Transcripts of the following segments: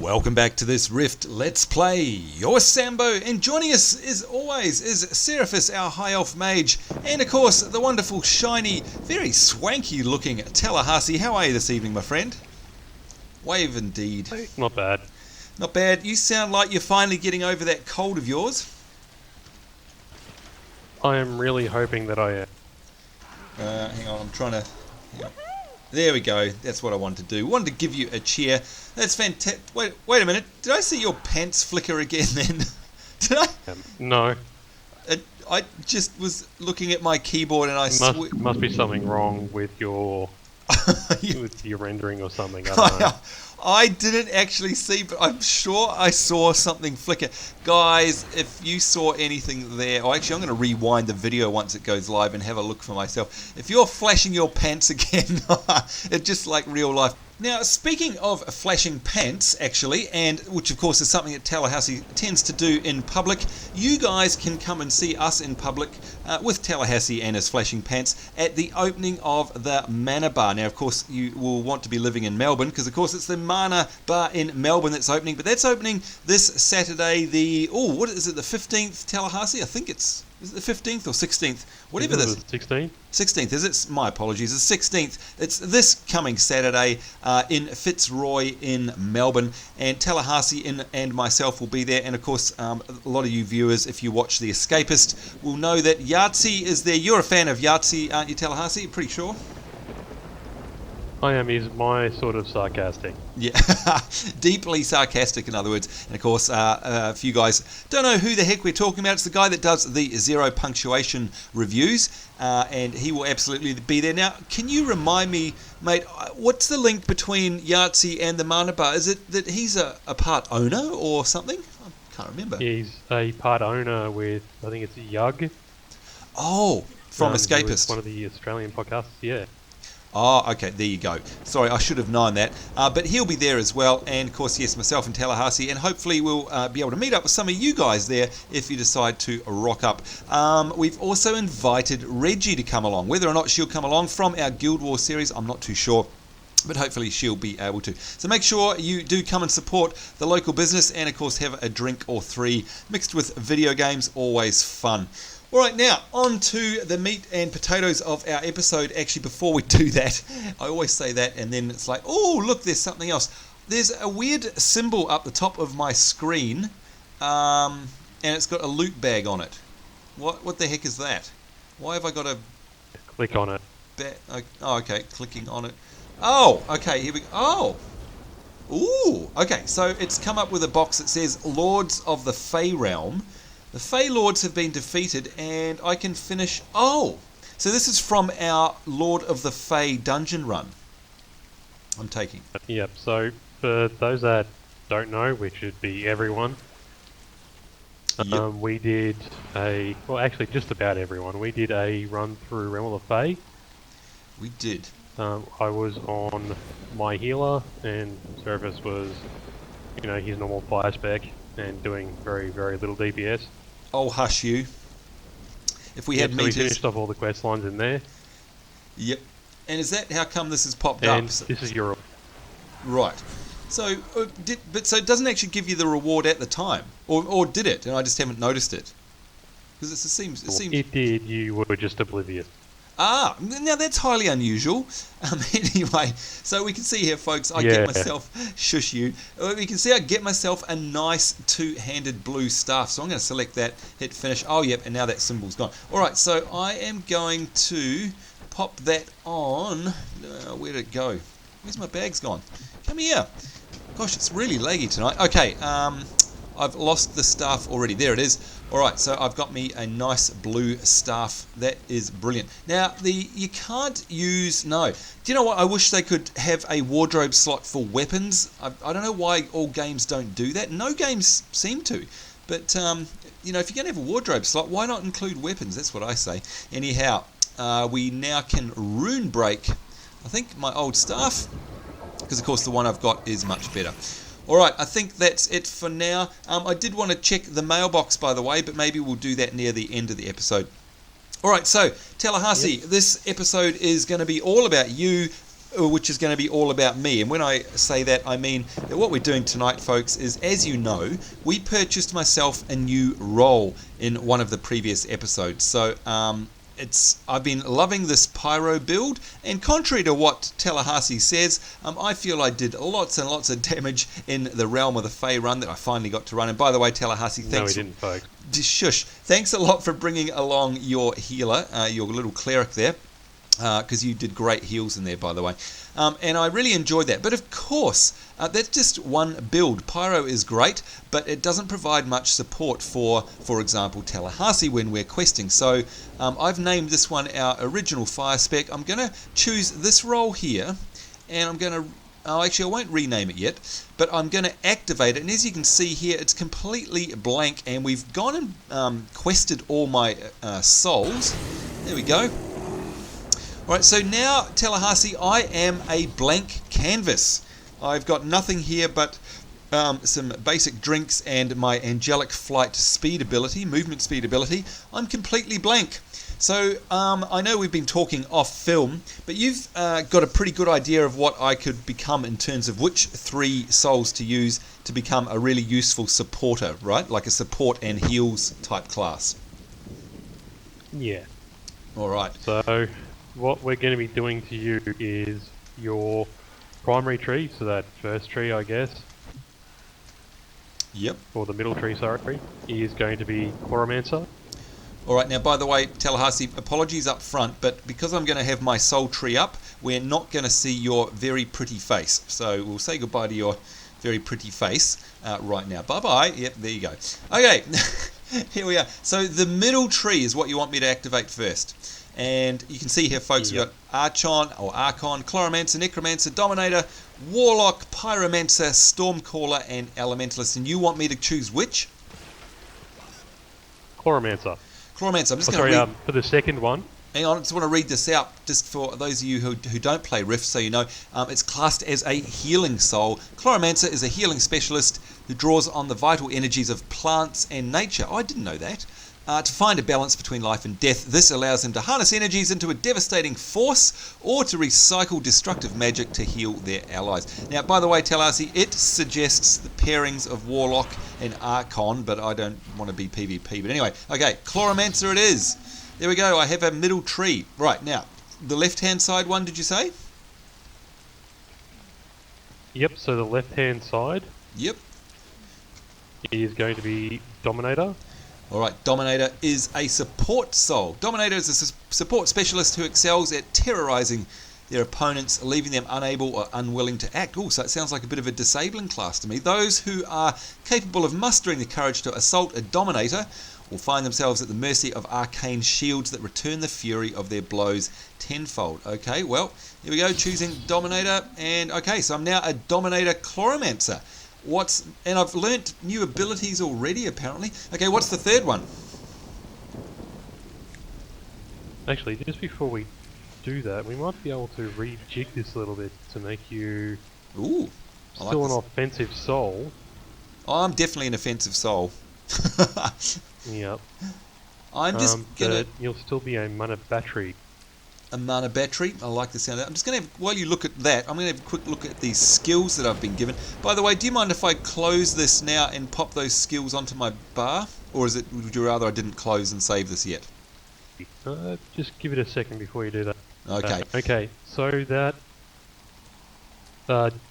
Welcome back to this Rift Let's Play. You're Sambo, and joining us as always is Seraphis, our High Elf Mage, and of course the wonderful, shiny, very swanky looking Tallahassee. How are you this evening, my friend? Wave indeed. Not bad. Not bad. You sound like you're finally getting over that cold of yours. I am really hoping that I am. Hang on, I'm trying to... There we go. That's what I wanted to do. Wanted to give you a cheer. That's fantastic. Wait a minute. Did I see your pants flicker again then? Did I? No. I just was looking at my keyboard and I... Must be something wrong with your... with your rendering or something. I don't know. I didn't actually see, but I'm sure I saw something flicker. Guys, if you saw anything there... Oh, actually, I'm going to rewind the video once it goes live and have a look for myself. If you're flashing your pants again, it's just like real life. Now, speaking of flashing pants, actually, and which of course is something that Tallahassee tends to do in public, you guys can come and see us in public with Tallahassee and his flashing pants at the opening of the Mana Bar. Now, of course, you will want to be living in Melbourne because, of course, it's the Mana Bar in Melbourne that's opening, but that's opening this Saturday, the 15th, Tallahassee? I think it's... Is it the 15th or 16th? Whatever this. 16th? 16th, is it? My apologies. It's 16th. It's this coming Saturday in Fitzroy in Melbourne. And Tallahassee and myself will be there. And of course, a lot of you viewers, if you watch The Escapist, will know that Yahtzee is there. You're a fan of Yahtzee, aren't you, Tallahassee? Pretty sure. I am. He's my sort of sarcastic. Yeah, deeply sarcastic, in other words. And of course, if you guys don't know who the heck we're talking about, it's the guy that does the zero punctuation reviews, and he will absolutely be there. Now, can you remind me, mate, what's the link between Yahtzee and the Mana Bar? Is it that he's a part owner or something? I can't remember. He's a part owner with, I think it's Yug. Oh, from Escapist. One of the Australian podcasts, yeah. Oh, okay, there you go. Sorry, I should have known that. But he'll be there as well. And, of course, yes, myself and Tallahassee. And hopefully we'll be able to meet up with some of you guys there if you decide to rock up. We've also invited Reggie to come along. Whether or not she'll come along from our Guild Wars series, I'm not too sure. But hopefully she'll be able to. So make sure you do come and support the local business. And, of course, have a drink or three mixed with video games. Always fun. All right, now, on to the meat and potatoes of our episode. Actually, before we do that, I always say that, and then it's like, oh, look, there's something else. There's a weird symbol up the top of my screen, and it's got a loot bag on it. What the heck is that? Why have I got a... Click on it. Oh, okay, clicking on it. Oh, okay, here we go. Oh! Ooh, okay, so it's come up with a box that says Lords of the Fey Realm. The Fey Lords have been defeated, and I can finish... Oh! So this is from our Lord of the Fey dungeon run. I'm taking. Yep, so for those that don't know, which should be everyone, we did a... Well, actually, just about everyone. We did a run through Realm of the Fey. We did. I was on my healer, and Seraphis was, his normal fire spec, and doing very, very little DPS. Oh, hush you. If we had meters... So we finished off all the quest lines in there. Yep. And is that how come this has popped and up? This is your... Right. So, so it doesn't actually give you the reward at the time? Or did it? And I just haven't noticed it? Because it seems... It did, you were just oblivious. Ah, now that's highly unusual. Anyway, so we can see here, folks, I get myself... Shush you. We can see I get myself a nice two-handed blue staff. So I'm going to select that, hit finish. Oh, yep, and now that symbol's gone. All right, so I am going to pop that on. Where'd it go? Where's my bags gone? Come here. Gosh, it's really laggy tonight. Okay, I've lost the staff already. There it is. Alright, so I've got me a nice blue staff. That is brilliant. Now, you can't use... No. Do you know what? I wish they could have a wardrobe slot for weapons. I don't know why all games don't do that. No games seem to. But, if you're going to have a wardrobe slot, why not include weapons? That's what I say. Anyhow, we now can rune break, I think, my old staff. Because, of course, the one I've got is much better. Alright, I think that's it for now. I did want to check the mailbox, by the way, but maybe we'll do that near the end of the episode. Alright, so, Tallahassee, this episode is going to be all about you which is going to be all about me. And when I say that, I mean that what we're doing tonight, folks, is, as you know, we purchased myself a new role in one of the previous episodes. So I've been loving this pyro build, and contrary to what Tallahassee says, I feel I did lots and lots of damage in the Realm of the Fae run that I finally got to run. And by the way, Tallahassee, thanks. No, we didn't, folks. Shush. Thanks a lot for bringing along your healer, your little cleric there, because you did great heals in there, by the way. And I really enjoyed that. But of course, that's just one build. Pyro is great, but it doesn't provide much support for example, Tallahassee when we're questing. So I've named this one our original fire spec. I'm going to choose this role here, and I'm going to... Oh, actually, I won't rename it yet, but I'm going to activate it. And as you can see here, it's completely blank, and we've gone and quested all my souls. There we go. Alright, so now, Tallahassee, I am a blank canvas. I've got nothing here but some basic drinks and my angelic flight speed ability, movement speed ability. I'm completely blank. So I know we've been talking off film, but you've got a pretty good idea of what I could become in terms of which 3 souls to use to become a really useful supporter, right? Like a support and heals type class. Yeah. Alright. So what we're going to be doing to you is your primary tree, so that first tree, I guess. Yep. Or the middle tree, sorry, is going to be Chloromancer. Alright, now by the way, Tallahassee, apologies up front, but because I'm going to have my soul tree up, we're not going to see your very pretty face. So we'll say goodbye to your very pretty face right now. Bye-bye. Yep, there you go. Okay, here we are. So the middle tree is what you want me to activate first. And you can see here, folks, we've got Archon, or Archon, Chloromancer, Necromancer, Dominator, Warlock, Pyromancer, Stormcaller, and Elementalist. And you want me to choose which? Chloromancer. Chloromancer. I'm just going to read... for the second one. Hang on, I just want to read this out, just for those of you who don't play Rift, so you know. It's classed as a healing soul. Chloromancer is a healing specialist who draws on the vital energies of plants and nature. Oh, I didn't know that. To find a balance between life and death. This allows him to harness energies into a devastating force, or to recycle destructive magic to heal their allies. Now, by the way, Tallahassee, it suggests the pairings of Warlock and Archon, but I don't want to be PvP. But anyway, okay, Chloromancer it is. There we go, I have a middle tree. Right, now, the left-hand side one, did you say? Yep, so the left-hand side Yep. is going to be Dominator. Alright, Dominator is a support soul. Dominator is a support specialist who excels at terrorizing their opponents, leaving them unable or unwilling to act. Oh, so it sounds like a bit of a disabling class to me. Those who are capable of mustering the courage to assault a Dominator will find themselves at the mercy of arcane shields that return the fury of their blows tenfold. Okay, well, here we go, choosing Dominator. And okay, so I'm now a Dominator Chloromancer. And I've learnt new abilities already, apparently. Okay, what's the third one? Actually, just before we do that, we might be able to rejig this a little bit to make you Ooh, still an offensive soul. Oh, I'm definitely an offensive soul. Yep. I'm just gonna... You'll still be a mana battery. A mana battery. I like the sound of that. I'm just going to have, while you look at that, I'm going to have a quick look at these skills that I've been given. By the way, do you mind if I close this now and pop those skills onto my bar? Or would you rather I didn't close and save this yet? Just give it a second before you do that. Okay. Okay, so that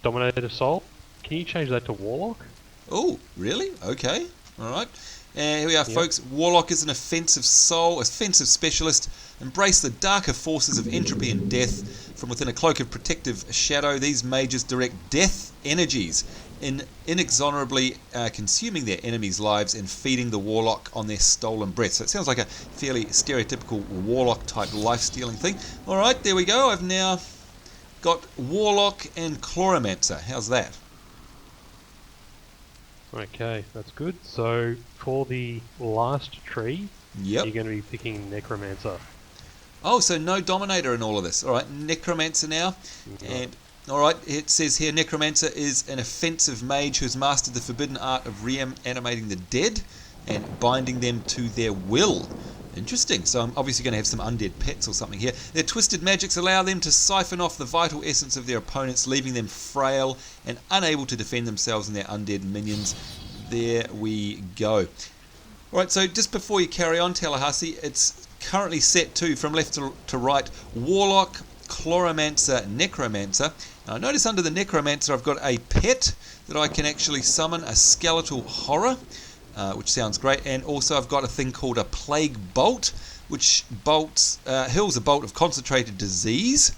Dominator Soul, can you change that to Warlock? Oh, really? Okay. Alright. And here we are, folks. Warlock is an offensive soul, offensive specialist. Embrace the darker forces of entropy and death. From within a cloak of protective shadow, these mages direct death energies, inexorably consuming their enemies' lives and feeding the Warlock on their stolen breath. So it sounds like a fairly stereotypical Warlock-type life-stealing thing. Alright, there we go. I've now got Warlock and Chloromancer. How's that? Okay, that's good. So for the last tree, Yep. you're going to be picking Necromancer. Oh, so no Dominator in all of this. Alright, Necromancer now. And alright, it says here Necromancer is an offensive mage who has mastered the forbidden art of reanimating the dead and binding them to their will. Interesting. So I'm obviously going to have some undead pets or something here. Their twisted magics allow them to siphon off the vital essence of their opponents, leaving them frail and unable to defend themselves and their undead minions. There we go. Alright, so just before you carry on, Tallahassee, it's currently set to, from left to right, Warlock, Chloromancer, Necromancer. Now notice under the Necromancer I've got a pet that I can actually summon, a Skeletal Horror, which sounds great, and also I've got a thing called a Plague Bolt, which hurls a bolt of concentrated disease,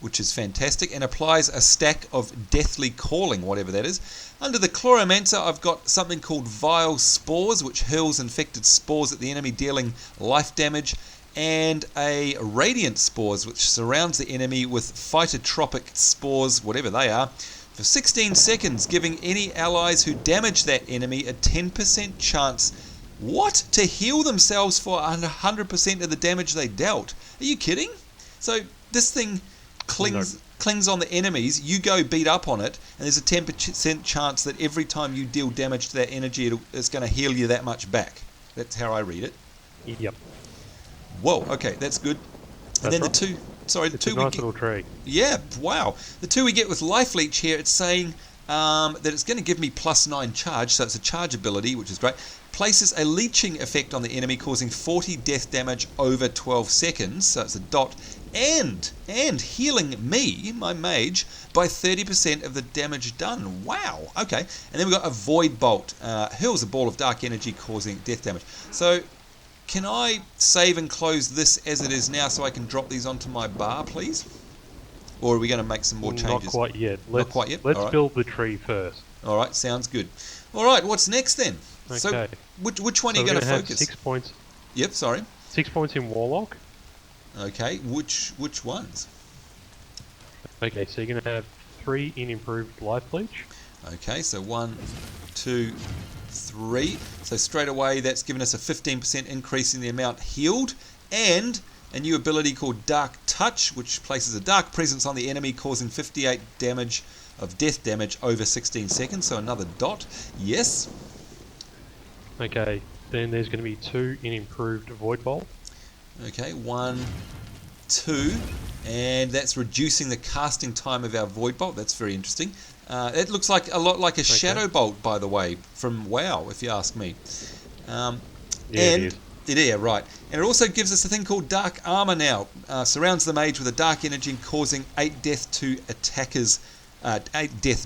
which is fantastic, and applies a stack of Deathly Calling, whatever that is. Under the Chloromancer, I've got something called Vile Spores, which hurls infected spores at the enemy, dealing life damage, and a Radiant Spores, which surrounds the enemy with phytotropic spores, whatever they are, for 16 seconds, giving any allies who damage that enemy a 10% chance, to heal themselves for 100% of the damage they dealt. Are you kidding? So this thing clings on the enemies, you go beat up on it, and there's a 10% chance that every time you deal damage to that energy, it's going to heal you that much back. That's how I read it. Yep. Whoa, okay, that's good. And then That's right. the It's two a we nice get, little tree. yeah, wow. The two we get with Life Leech here, it's saying that it's going to give me +9 charge, so it's a charge ability, which is great. Places a leeching effect on the enemy, causing 40 death damage over 12 seconds, so it's a dot, and healing me, my mage, by 30% of the damage done. Wow, okay. And then we've got a Void Bolt, hurls a ball of dark energy, causing death damage. So can I save and close this as it is now so I can drop these onto my bar, please? Or are we going to make some more changes? Not quite yet. Not quite yet? Let's All right. build the tree first. All right, sounds good. All right, what's next then? Okay. So which one So are you we're going to have focus? 6 points. Yep, sorry. 6 points in Warlock. Okay, which ones? Okay, so you're going to have 3 in improved life leech. Okay, so 1, 2, 3. So straight away that's given us a 15% increase in the amount healed, and a new ability called Dark Touch, which places a dark presence on the enemy, causing 58 damage of death damage over 16 seconds. So another dot. Yes. Okay, then there's going to be 2 in improved Void Bolt. Okay, 1, 2, and that's reducing the casting time of our Void Bolt. That's very interesting. It looks like a lot like a Shadow Bolt, by the way, from WoW, if you ask me. Yeah, And it is. yeah, right. And it also gives us a thing called Dark Armor now. Surrounds the mage with a dark energy, causing 8 death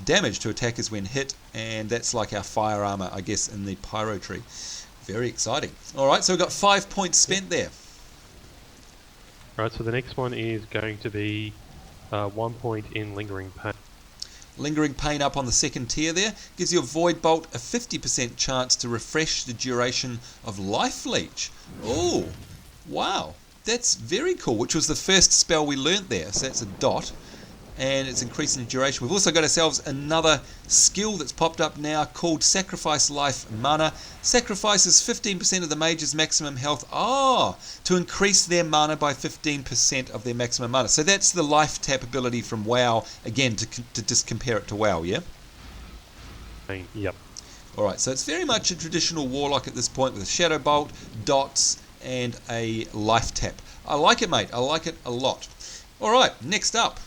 damage to attackers when hit, and that's like our fire armor, I guess, in the Pyro tree. Very exciting. All right, so we've got 5 points spent there. Right, so the next one is going to be 1 point in Lingering Pain. Lingering Pain up on the second tier there gives your Void Bolt a 50% chance to refresh the duration of Life Leech. Oh, wow, that's very cool, which was the first spell we learnt there, so that's a dot, and it's increasing the duration. We've also got ourselves another skill that's popped up now called Sacrifice Life Mana. Sacrifices 15% of the mage's maximum health to increase their mana by 15% of their maximum mana. So that's the life tap ability from WoW, again, to just compare it to WoW, yeah? Yep. Alright, so it's very much a traditional Warlock at this point with a Shadow Bolt, dots, and a life tap. I like it, mate. I like it a lot. Alright, next up.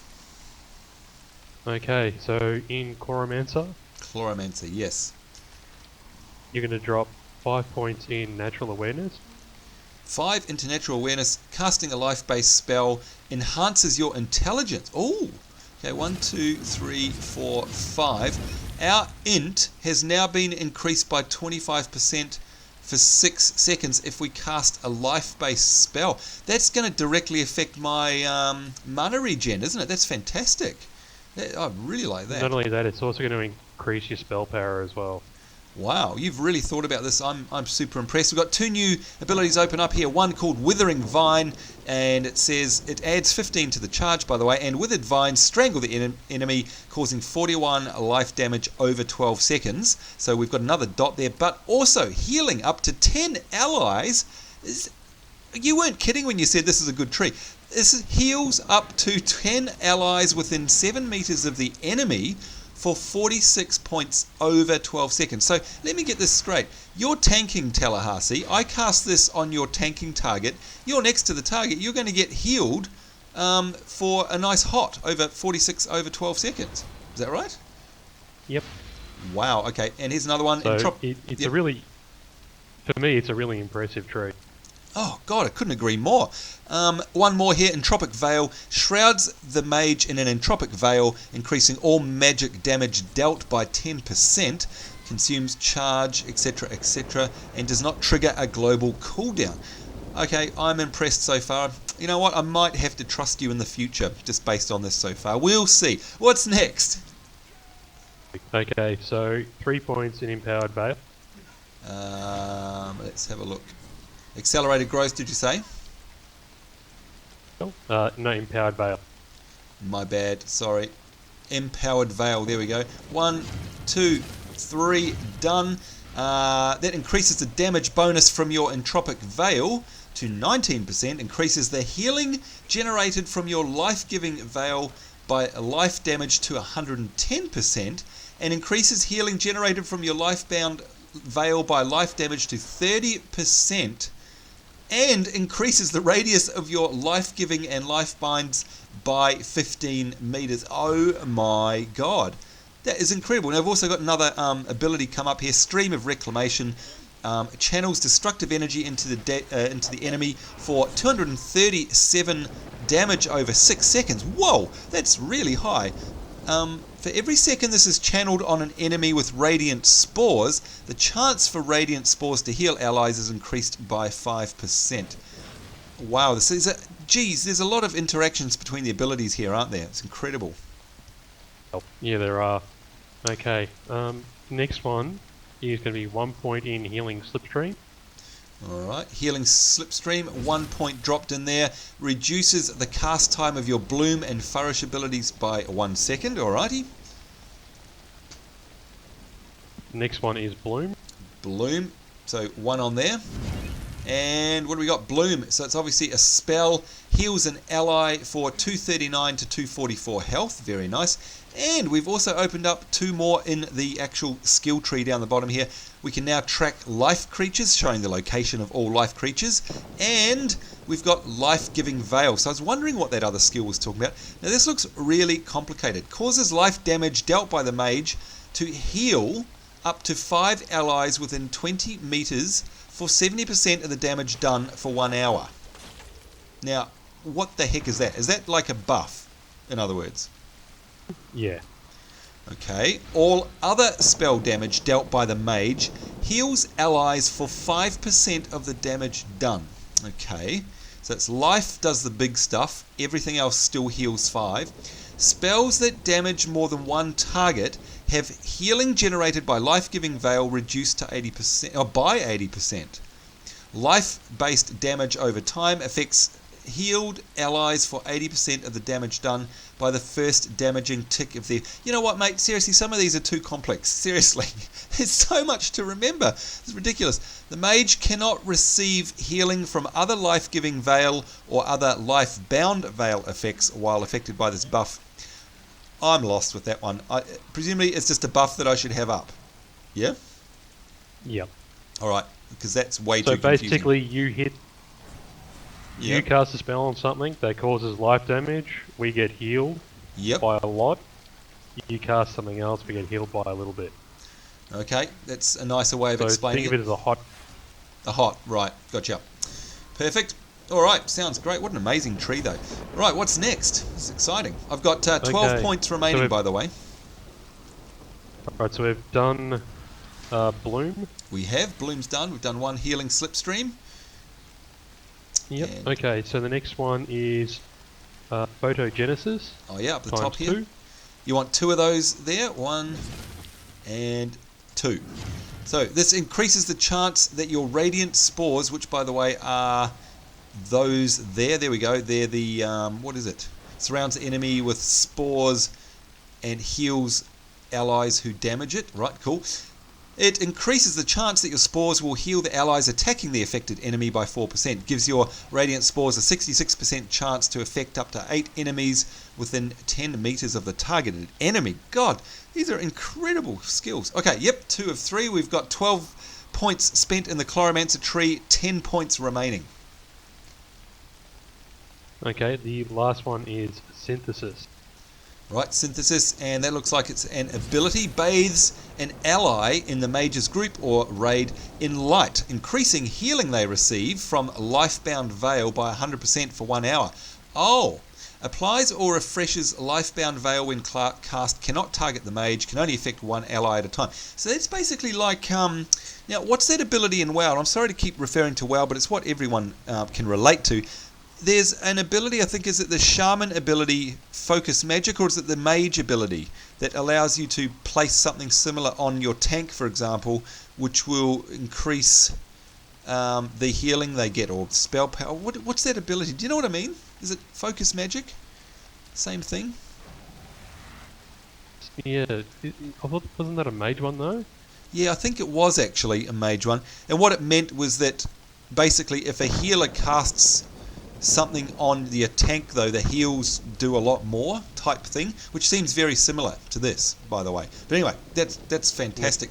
Okay, so in Chloromancer, Chloromancer, yes. you're going to drop 5 points in Natural Awareness. 5 into Natural Awareness, casting a life-based spell enhances your intelligence. Oh, okay, 1, 2, 3, 4, 5. Our int has now been increased by 25% for 6 seconds if we cast a life-based spell. That's going to directly affect my mana regen, isn't it? That's fantastic. I really like that. Not only that, it's also going to increase your spell power as well. Wow, you've really thought about this. I'm super impressed. We've got 2 new abilities open up here. One called Withering Vine, and it says it adds 15 to the charge, by the way. And Withered Vine, strangle the enemy, causing 41 life damage over 12 seconds. So we've got another dot there, but also healing up to 10 allies. You weren't kidding when you said this is a good tree. This heals up to 10 allies within 7 meters of the enemy for 46 points over 12 seconds. So let me get this straight. You're tanking Tallahassee. I cast this on your tanking target. You're next to the target. You're going to get healed for a nice hot over 46 over 12 seconds. Is that right? Yep. Wow. Okay. And here's another one. So it's a really, for me, it's a really impressive tree. Oh, God, I couldn't agree more. One more here, Entropic Veil. Shrouds the mage in an Entropic Veil, increasing all magic damage dealt by 10%, consumes charge, etc., etc., and does not trigger a global cooldown. Okay, I'm impressed so far. You know what? I might have to trust you in the future, just based on this so far. We'll see. What's next? Okay, so 3 points in Empowered Veil. Let's have a look. Accelerated growth, did you say? No, Empowered Veil. My bad, sorry. Empowered Veil, there we go. 1, 2, 3, done. That increases the damage bonus from your Entropic Veil to 19%, increases the healing generated from your life-giving Veil by life damage to 110%, and increases healing generated from your life-bound Veil by life damage to 30%, and increases the radius of your life-giving and life binds by 15 meters. Oh my god. That is incredible. Now I've also got another ability come up here, Stream of Reclamation. Channels destructive energy into the enemy for 237 damage over 6 seconds. Whoa, that's really high. For every second this is channeled on an enemy with Radiant Spores, the chance for Radiant Spores to heal allies is increased by 5%. Wow, this is geez, there's a lot of interactions between the abilities here, aren't there? It's incredible. Yeah, there are. Okay, next one is going to be 1 point in Healing Slipstream. Alright, Healing Slipstream, 1 point dropped in there, reduces the cast time of your Bloom and Flourish abilities by 1 second, alrighty. Next one is Bloom. Bloom, so 1 on there. And what do we got? Bloom, so it's obviously a spell, heals an ally for 239 to 244 health, very nice. And we've also opened up 2 more in the actual skill tree down the bottom here. We can now track life creatures, showing the location of all life creatures. And we've got life-giving veil. So I was wondering what that other skill was talking about. Now this looks really complicated. Causes life damage dealt by the mage to heal up to 5 allies within 20 meters for 70% of the damage done for 1 hour. Now, what the heck is that? Is that like a buff, in other words? Yeah. Okay. All other spell damage dealt by the mage heals allies for 5% of the damage done. Okay. So it's life does the big stuff. Everything else still heals 5. Spells that damage more than one target have healing generated by life-giving veil reduced to 80%, or by 80%. Life-based damage over time affects healed allies for 80% of the damage done by the first damaging tick of their... You know what, mate? Seriously, some of these are too complex. Seriously. There's so much to remember. It's ridiculous. The mage cannot receive healing from other life-giving veil or other life-bound veil effects while affected by this buff. I'm lost with that one. Presumably it's just a buff that I should have up. Yeah? Yep. Alright, because that's way too So confusing. basically you cast a spell on something that causes life damage, we get healed by a lot. You cast something else, we get healed by a little bit. Okay, that's a nicer way of explaining it. Think of it as a hot. A hot, right, gotcha. Perfect. Alright, sounds great. What an amazing tree though. Right, what's next? It's exciting. I've got 12 points remaining, by the way. Alright, so we've done Bloom. We have. Bloom's done. We've done 1 Healing Slipstream. Yep. And okay, so the next one is Photogenesis. Oh yeah, up the top here. 2. You want 2 of those there. 1 and 2. So this increases the chance that your Radiant Spores, which by the way are those there. There we go. They're the, what is it? Surrounds the enemy with spores and heals allies who damage it. Right, cool. It increases the chance that your spores will heal the allies attacking the affected enemy by 4%. Gives your radiant spores a 66% chance to affect up to 8 enemies within 10 meters of the targeted enemy. God, these are incredible skills. Okay, yep, 2 of 3. We've got 12 points spent in the Chloromancer tree, 10 points remaining. Okay, the last one is Synthesis. Right, Synthesis, and that looks like it's an ability. Bathes an ally in the Mage's group or raid in light, increasing healing they receive from Lifebound Veil by 100% for 1 hour. Oh, applies or refreshes Lifebound Veil when cast, cannot target the Mage, can only affect 1 ally at a time. So that's basically like, now what's that ability in WoW? I'm sorry to keep referring to WoW, but it's what everyone can relate to. There's an ability, I think, is it the Shaman ability, Focus Magic, or is it the Mage ability that allows you to place something similar on your tank, for example, which will increase the healing they get, or spell power. What's that ability? Do you know what I mean? Is it Focus Magic? Same thing? Yeah, I thought, wasn't that a Mage one though? Yeah, I think it was actually a Mage one. And what it meant was that basically if a healer casts something on the tank, though, the heals do a lot more type thing, which seems very similar to this, by the way. But anyway, that's fantastic.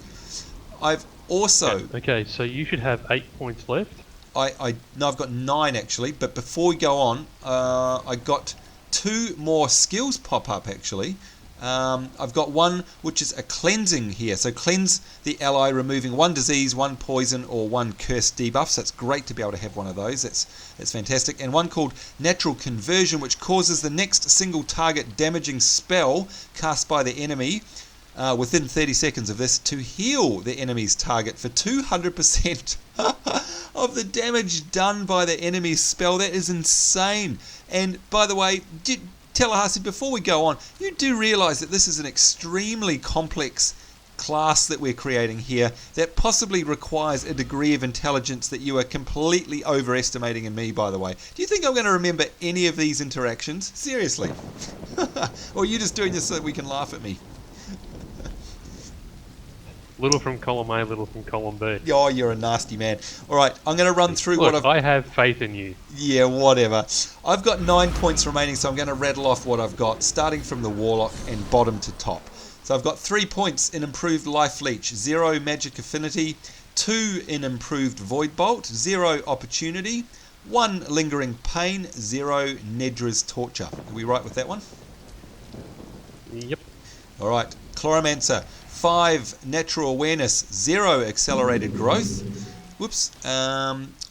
I've also... Okay, so you should have 8 points left. No, I've got 9 actually, but before we go on, I got 2 more skills pop up actually. I've got one which is a cleansing here. So cleanse the ally, removing 1 disease, 1 poison, or 1 curse debuff. So it's great to be able to have one of those. That's fantastic. And one called Natural Conversion, which causes the next single target damaging spell cast by the enemy within 30 seconds of this to heal the enemy's target for 200% of the damage done by the enemy's spell. That is insane. And by the way, Tallahassee, before we go on, you do realise that this is an extremely complex class that we're creating here that possibly requires a degree of intelligence that you are completely overestimating in me, by the way. Do you think I'm going to remember any of these interactions? Seriously. Or are you just doing this so that we can laugh at me? Little from column A, little from column B. Oh, you're a nasty man. All right, I'm going to run through Look, I have faith in you. Yeah, whatever. I've got 9 points remaining, so I'm going to rattle off what I've got, starting from the Warlock and bottom to top. So I've got 3 points in improved Life Leech, 0 Magic Affinity, 2 in improved Void Bolt, 0 Opportunity, 1 Lingering Pain, 0 Nedra's Torture. Are we right with that one? Yep. All right, Chloromancer. 5 Natural Awareness, 0 Accelerated Growth. Whoops.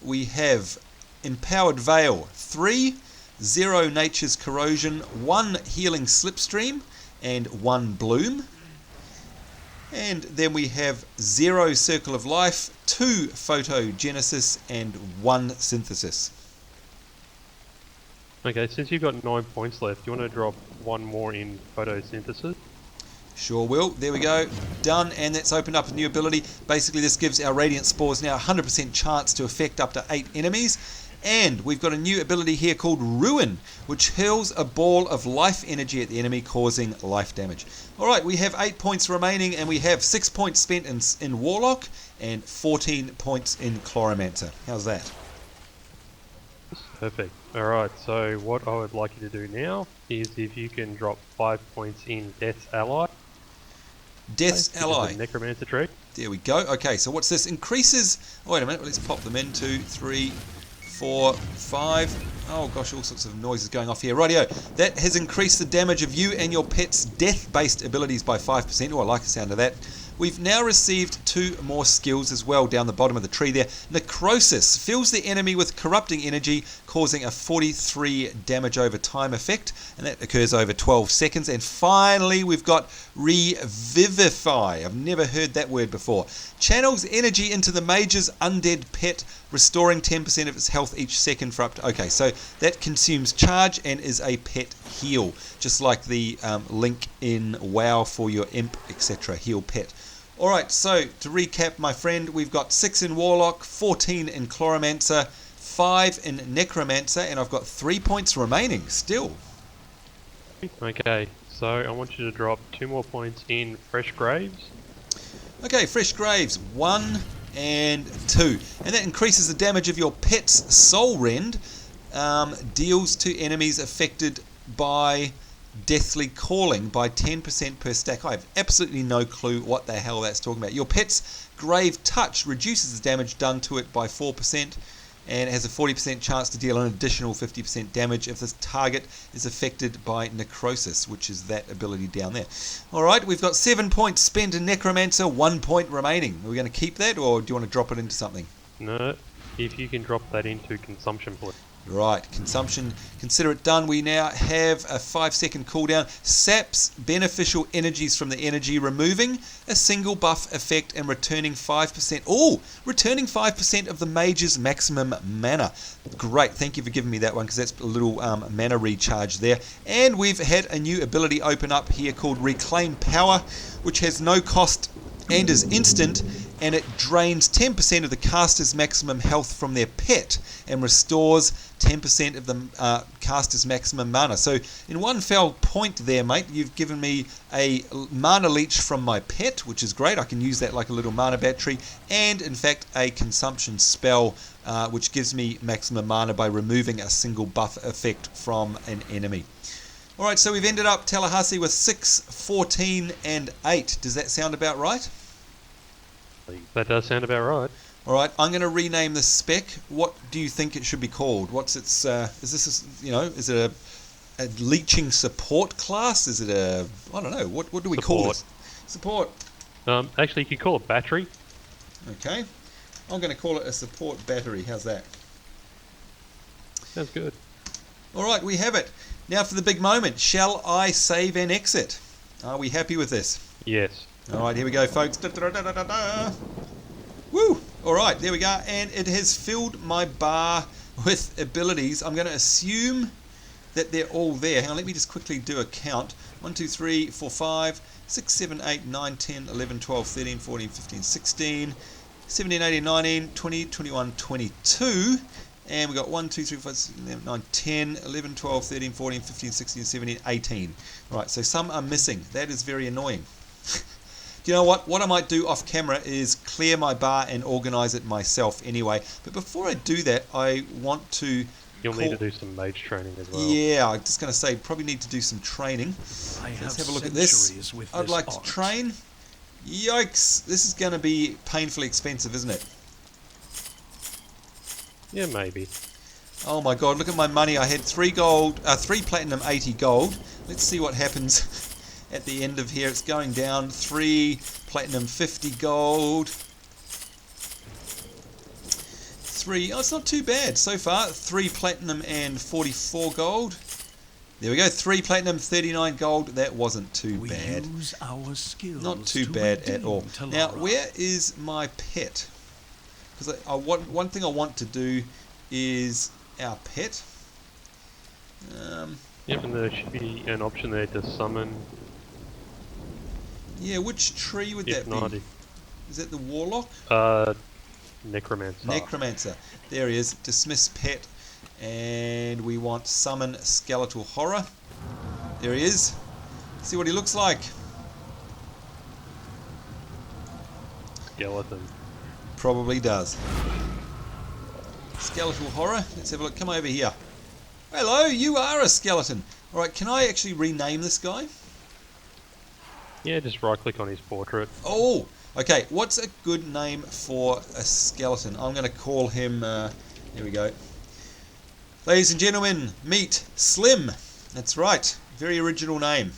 We have Empowered Veil, 3, 0 Nature's Corrosion, 1 Healing Slipstream, and 1 Bloom. And then we have 0 Circle of Life, 2 Photogenesis, and 1 Synthesis. Okay, since you've got 9 points left, do you want to drop 1 more in Photosynthesis? Sure will. There we go. Done. And that's opened up a new ability. Basically, this gives our Radiant Spores now 100% chance to affect up to 8 enemies. And we've got a new ability here called Ruin, which hurls a ball of life energy at the enemy, causing life damage. Alright, we have 8 points remaining, and we have 6 points spent in Warlock and 14 points in Chloromancer. How's that? Perfect. Alright, so what I would like you to do now is if you can drop 5 points in Death's Ally. Death's Ally. Necromancer tree. There we go. Okay, so what's this? Increases... Oh, wait a minute. Let's pop them in. 2, 3, 4, 5. Oh gosh, all sorts of noises going off here. Rightio. That has increased the damage of you and your pet's death-based abilities by 5%. Oh, I like the sound of that. We've now received 2 more skills as well down the bottom of the tree there. Necrosis fills the enemy with corrupting energy, causing a 43 damage over time effect, and that occurs over 12 seconds. And finally, we've got Revivify. I've never heard that word before. Channels energy into the Mage's undead pet, restoring 10% of its health each second for up to... Okay, so that consumes charge and is a pet heal, just like the link in WoW for your imp, etc. Heal pet. Alright, so to recap, my friend, we've got 6 in Warlock, 14 in Chloromancer, 5 in Necromancer, and I've got 3 points remaining still. Okay, so I want you to drop 2 more points in Fresh Graves. Okay, fresh graves, 1 and 2. And that increases the damage of your pet's soul rend. Deals to enemies affected by Deathly Calling by 10% per stack. I have absolutely no clue what the hell that's talking about. Your pet's Grave Touch reduces the damage done to it by 4%, and it has a 40% chance to deal an additional 50% damage if this target is affected by Necrosis, which is that ability down there. Alright, we've got 7 points spent in Necromancer, 1 point remaining. Are we going to keep that, or do you want to drop it into something? No, if you can drop that into consumption, please. Right, consumption, consider it done. We now have a 5-second cooldown. Saps beneficial energies from the energy, removing a single buff effect and returning 5%. Oh, returning 5% of the mage's maximum mana. Great, thank you for giving me that one, because that's a little mana recharge there. And we've had a new ability open up here called Reclaim Power, which has no cost and is instant, and it drains 10% of the caster's maximum health from their pet and restores 10% of the caster's maximum mana. So in one fell point there, mate, you've given me a mana leech from my pet, which is great. I can use that like a little mana battery, and in fact a consumption spell which gives me maximum mana by removing a single buff effect from an enemy. Alright, so we've ended up Tallahassee with 6, 14 and 8. Does that sound about right? That does sound about right. Alright, I'm going to rename this spec. What do you think it should be called? What's its, is this, is it a leeching support class? Is it a, I don't know, what do we call this? Support. Actually, you could call it battery. Okay. I'm going to call it a support battery. How's that? Sounds good. Alright, we have it. Now for the big moment. Shall I save and exit? Are we happy with this? Yes. Alright, here we go, folks. Da, da, da, da, da, da. Woo! Alright, there we go. And it has filled my bar with abilities. I'm going to assume that they're all there. Hang on, let me just quickly do a count. 1, 2, 3, 4, 5, 6, 7, 8, 9, 10, 11, 12, 13, 14, 15, 16, 17, 18, 19, 20, 21, 22. And we've got 1, 2, 3, 4, 5, 6, 7, 8, 9, 10, 11, 12, 13, 14, 15, 16, 17, 18. Right, so some are missing. That is very annoying. Do you know what? What I might do off camera is clear my bar and organise it myself anyway. But before I do that, I want to... You'll need to do some mage training as well. Yeah, I'm just going to say, probably need to do some training. Let's have a look at this. I'd like to train. Yikes! This is going to be painfully expensive, isn't it? Yeah, maybe. Oh my god, look at my money. I had 3 platinum, 80 gold. Let's see what happens at the end of here. It's going down. 3 platinum, 50 gold. 3, oh, it's not too bad so far. 3 platinum and 44 gold. There we go. 3 platinum, 39 gold. That wasn't too bad. Not too bad at all. Now, where is my pet? Because one thing I want to do is our pet. Yep, and there should be an option there to summon. Yeah, which tree would that be? Is that the Warlock? Necromancer. Necromancer. There he is. Dismiss pet. And we want summon skeletal horror. There he is. See what he looks like. Skeleton. Probably does. Skeletal horror. Let's have a look. Come over here. Hello, you are a skeleton. Alright, can I actually rename this guy? Yeah, just right click on his portrait. Oh, okay. What's a good name for a skeleton? I'm going to call him, here we go. Ladies and gentlemen, meet Slim. That's right. Very original name.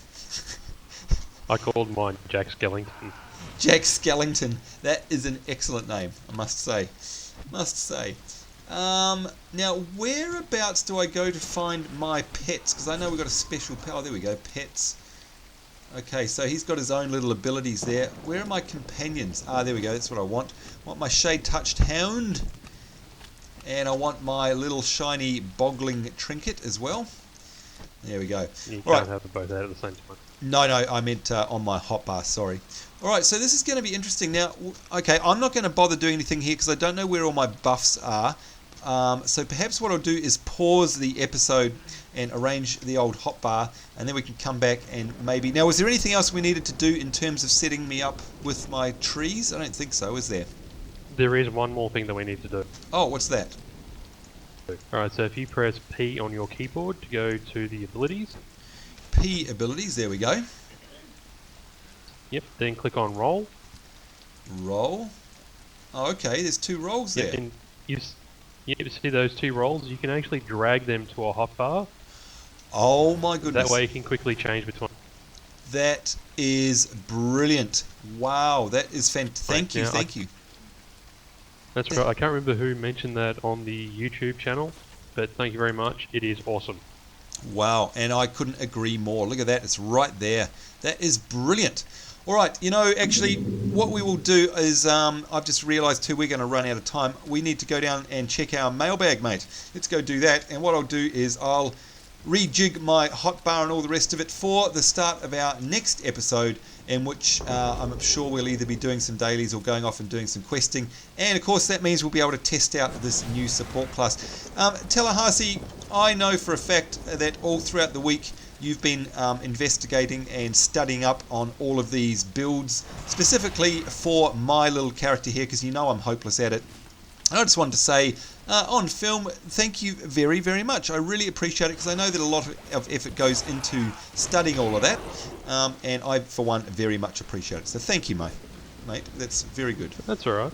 I called mine Jack Skellington. Jack Skellington. That is an excellent name, I must say. Now, whereabouts do I go to find my pets? Because I know we've got a special pet. Oh, there we go. Pets. Okay, so he's got his own little abilities there. Where are my companions? Ah, there we go. That's what I want. I want my shade-touched hound. And I want my little shiny boggling trinket as well. There we go. You can't have them both out at the same time. No, I meant on my hotbar, sorry. Alright, so this is going to be interesting. Now, okay, I'm not going to bother doing anything here because I don't know where all my buffs are. So perhaps what I'll do is pause the episode and arrange the old hotbar, and then we can come back and maybe... Now, was there anything else we needed to do in terms of setting me up with my trees? I don't think so, is there? There is one more thing that we need to do. Oh, what's that? Alright, so if you press P on your keyboard to go to the abilities. P abilities, there we go. Yep, then click on roll. Roll. Oh, okay, there's 2 rolls there. And you see those 2 rolls? You can actually drag them to a hotbar. Oh my goodness. That way you can quickly change between. That is brilliant. Wow, that is fantastic. Thank you. That's right. I can't remember who mentioned that on the YouTube channel, but thank you very much. It is awesome. Wow, and I couldn't agree more. Look at that. It's right there. That is brilliant. All right, actually, what we will do is, I've just realised too, we're going to run out of time. We need to go down and check our mailbag, mate. Let's go do that. And what I'll do is I'll rejig my hotbar and all the rest of it for the start of our next episode, in which I'm sure we'll either be doing some dailies or going off and doing some questing. And of course, that means we'll be able to test out this new support class. Tallahassee, I know for a fact that all throughout the week you've been investigating and studying up on all of these builds, specifically for my little character here, because you know I'm hopeless at it. And I just wanted to say, on film, thank you very, very much. I really appreciate it, because I know that a lot of effort goes into studying all of that, and I, for one, very much appreciate it. So thank you, mate. That's very good. That's alright.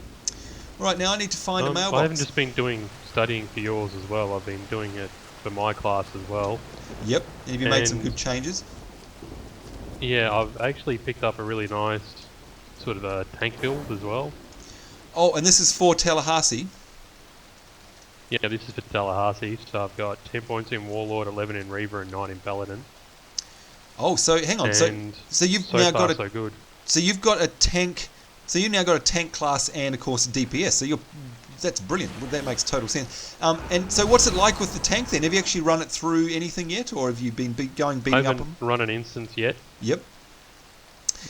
Right, now I need to find a mailbox. I haven't just been studying for yours as well. I've been doing it for my class as well. Yep, and have you made some good changes? Yeah, I've actually picked up a really nice sort of a tank build as well. Oh, and this is for Tallahassee? Yeah, this is for Tallahassee. So I've got 10 points in Warlord, 11 in Reaver, and 9 in Paladin. Oh, so hang on. So you've now got so good. So you've got a tank. So you've now got a tank class and of course DPS. So that's brilliant. That makes total sense. And so what's it like with the tank then? Have you actually run it through anything yet, or have you been beating up them? I haven't run an instance yet. Yep.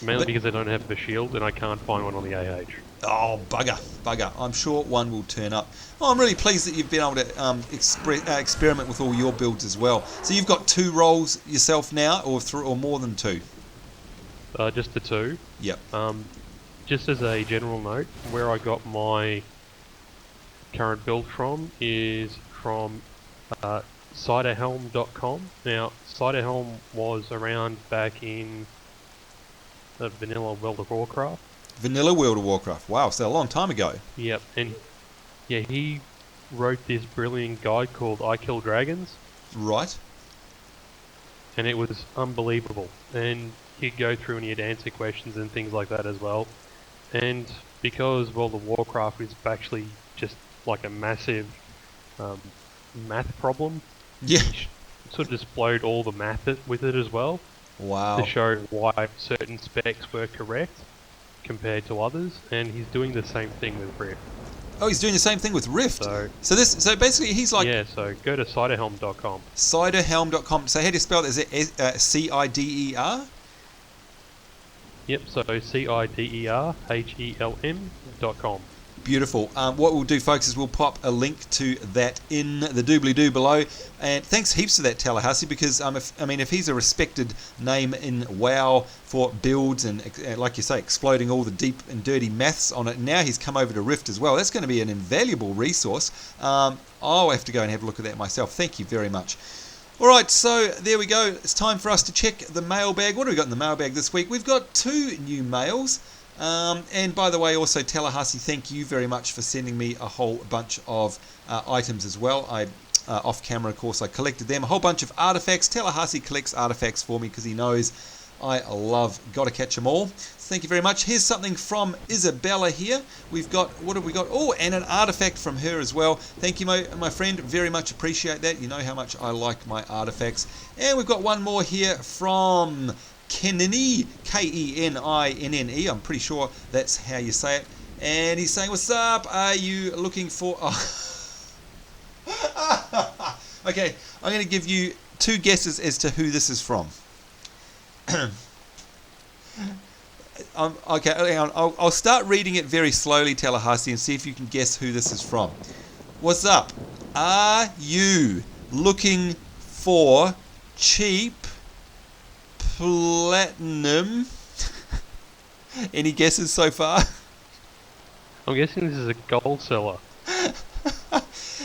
Mainly because I don't have the shield and I can't find one on the AH. Oh, bugger. I'm sure one will turn up. Oh, I'm really pleased that you've been able to experiment with all your builds as well. So you've got 2 roles yourself now, or more than 2? Just the 2. Yep. Just as a general note, where I got my current build from is from ciderhelm.com. Now, Ciderhelm was around back in the vanilla World of Warcraft. Vanilla World of Warcraft. Wow, so a long time ago. Yep, and yeah, he wrote this brilliant guide called I Kill Dragons. Right. And it was unbelievable. And he'd go through and he'd answer questions and things like that as well. And because World of Warcraft is actually just like a massive math problem, yeah, he sort of explode all the math with it as well. Wow. To show why certain specs were correct compared to others, and he's doing the same thing with Rift. Oh, he's doing the same thing with Rift. So basically he's like... Yeah, so go to ciderhelm.com. Ciderhelm.com. So how do you spell that? Is it CIDER? Yep, so CIDERHELM.com. Beautiful. What we'll do, folks, is we'll pop a link to that in the doobly-doo below. And thanks heaps for that, Tallahassee, because if he's a respected name in WoW for builds and, like you say, exploding all the deep and dirty maths on it, now he's come over to Rift as well. That's going to be an invaluable resource. I'll have to go and have a look at that myself. Thank you very much. All right, so there we go. It's time for us to check the mailbag. What do we got in the mailbag this week? We've got 2 new mails. And by the way, also Tallahassee, thank you very much for sending me a whole bunch of items as well. Off camera, of course, I collected them. A whole bunch of artifacts. Tallahassee collects artifacts for me because he knows I love Gotta Catch 'em All. Thank you very much. Here's something from Isabella here. We've got, what have we got? Oh, and an artifact from her as well. Thank you, my friend. Very much appreciate that. You know how much I like my artifacts. And we've got one more here from Kenini, K-E-N-I-N-N-E. I'm pretty sure that's how you say it. And he's saying, what's up? Are you looking for... Oh. Okay, I'm going to give you 2 guesses as to who this is from. Okay, hang on. I'll start reading it very slowly, Tallahassee, and see if you can guess who this is from. What's up? Are you looking for cheap platinum? Any guesses so far? I'm guessing this is a gold seller.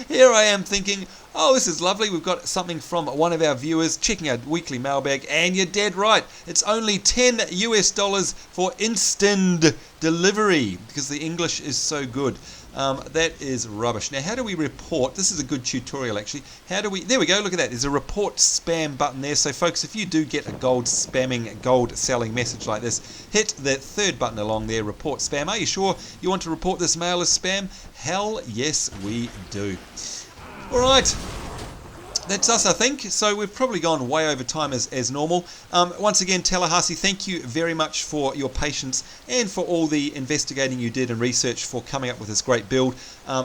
Here I am thinking, oh, this is lovely. We've got something from one of our viewers checking our weekly mailbag, and you're dead right. It's only $10 for instant delivery because the English is so good. That is rubbish. Now, how do we report? This is a good tutorial, actually. How do we... There we go. Look at that. There's a report spam button there. So, folks, if you do get a gold selling message like this, hit the third button along there, report spam. Are you sure you want to report this mail as spam? Hell yes, we do. All right. That's us, I think. So we've probably gone way over time as normal. Once again, Tallahassee, thank you very much for your patience and for all the investigating you did and research for coming up with this great build.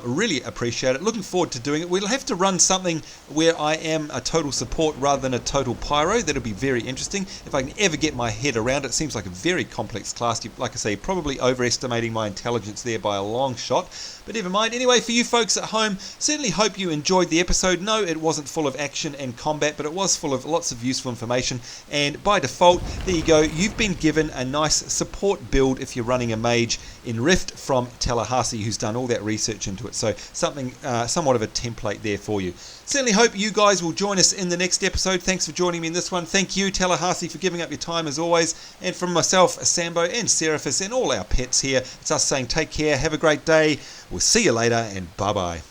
Really appreciate it. Looking forward to doing it. We'll have to run something where I am a total support rather than a total pyro. That'll be very interesting. If I can ever get my head around it. It seems like a very complex class. Like I say, probably overestimating my intelligence there by a long shot. But never mind. Anyway, for you folks at home, certainly hope you enjoyed the episode. No, it wasn't full of action and combat, but it was full of lots of useful information. And by default, there you go. You've been given a nice support build if you're running a mage in Rift from Tallahassee, who's done all that research into it. So something, somewhat of a template there for you. Certainly hope you guys will join us in the next episode. Thanks for joining me in this one. Thank you, Tallahassee, for giving up your time as always. And from myself, Sambo, and Seraphis, and all our pets here, it's us saying take care, have a great day. We'll see you later, and bye-bye.